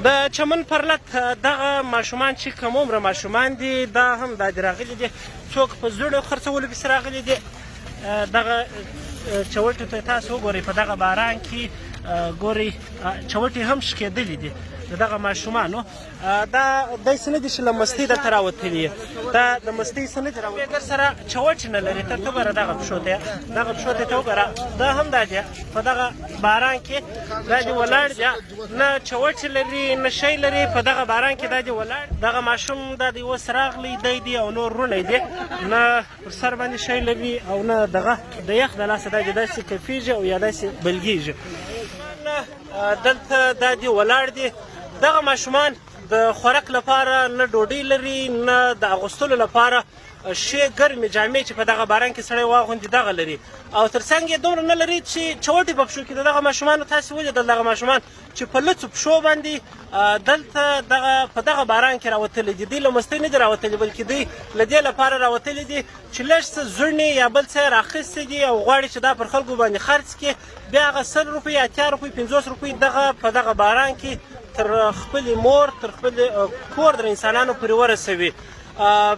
د چمن پرلت دغه ماشومان چې کم عمره ماشومان دي دا هم دا راغلي دي څوک په زړو خرڅولو پسې راغلي دي. دغه چوټو ته تاسو وګورئ په دغه باران کې ګورئ چوټې هم شکېدلې دي د دغه ماشومانو. دا داسې نه دي چې له مستۍ دلته راوتلي دا د مستۍ څه نه دي راوتلي ګر سره چوټې نه لري. ته وګوره دغه پښو ته دغه پښو ته وګوره دا هم دا دي په دغه باران کې دا دي ولاړ دي نه چوټې لري نه شی لري په دغه باران کې دا دي ولاړ. دغه ماشوم دا دی اوس راغلی دی دي او نور وروڼی دي نه پر سر باندې شی لري او نه دغه د یخ د لاسه دا دي داسې کفیږي او یا داسې بلګیږي. دلته دا دي ولاړ دي. دغه ماشومان د خوراک لپاره نه ډوډۍ لري نه د اغوستلو لپاره شی ګرمې جامې چې په دغه باران کې سړی واغوندي دغه لري او تر څنګ یې دومره نه لري چې چوټې په پښو کې د دغه ماشومانو تاسې ولیدل دغه ماشومان چې په لڅو پښو باندې دلته په دغه باران کې راوتلي دي. دوی له مستۍ نه دي راوتلي بلکې دوی له دې لپاره راوتلي دي چې لږ څه زوړنې یا بل څه یې راخیستي دي او غواړي چې دا پر خلکو باندې خرڅ کړي. بیا هغه 100 روپۍ اتیا روپۍ 50 روپۍ دغه په دغه باران کې تر خپلې مور تر خپل کور د انسانانو پورې ورسوي.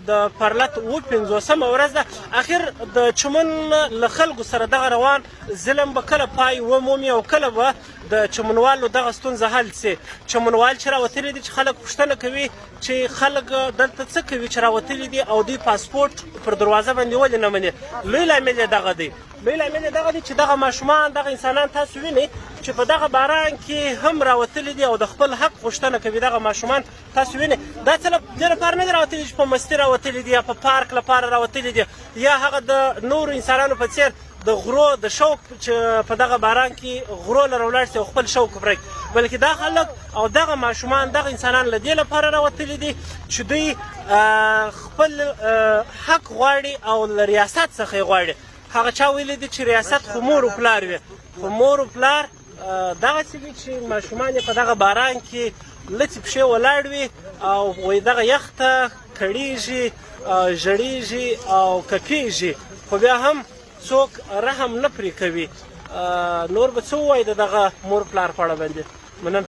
د پرلت 50مه ورځ ده. اخر د چمن له خلکو سره دغه روان ظلم به کله پای ومومي او کله به د چمنوالو دغه ستونزه حل سي. چمنوال چې راوتلي دي چې خلک پوښتنه کوي چې خلک دلته څه کوي چې راوتلي دي او دوی پاسپورټ پر دروازه باندې ولې نه مني. لوی لامل یې دغه دی. لوی لامل یې دغه دی چې دغه ماشومان دغه انسانان تاسو وینئ چې په دغه باران کې هم راوتلي دي او د خپل حق غوښتنه کوي. دغه ماشومان تاسو وینئ دا څه دې لپاره نه دي راوتلي چې په مستۍ راوتلي دي یا په پارک لپاره راوتلي دي یا هغه د نورو انسانانو په څېر د غرو د شوق چې په دغه باران کې غرو لره ولاړ سي او خپل شوق پرې بلکې دا خلک او دغه ماشومان دغه انسانان له دې لپاره راوتلي دي چې دوی خپل حق غواړي او له ریاست څخه یې غواړي. هغه چا ویلي دي چې ریاست خو مور و پلار وي خو مور و پلار دغسې وي چې ماشومان یې په دغه باران کې لڅې پښې ولاړ وي او وایي دغه یخ ته کړېږي ژړېږي او ککېږي خو بیا هم څوک رحم نه پرې کوي. نور به څه ووایي د دغه مور پلار په اړه باندې. مننه.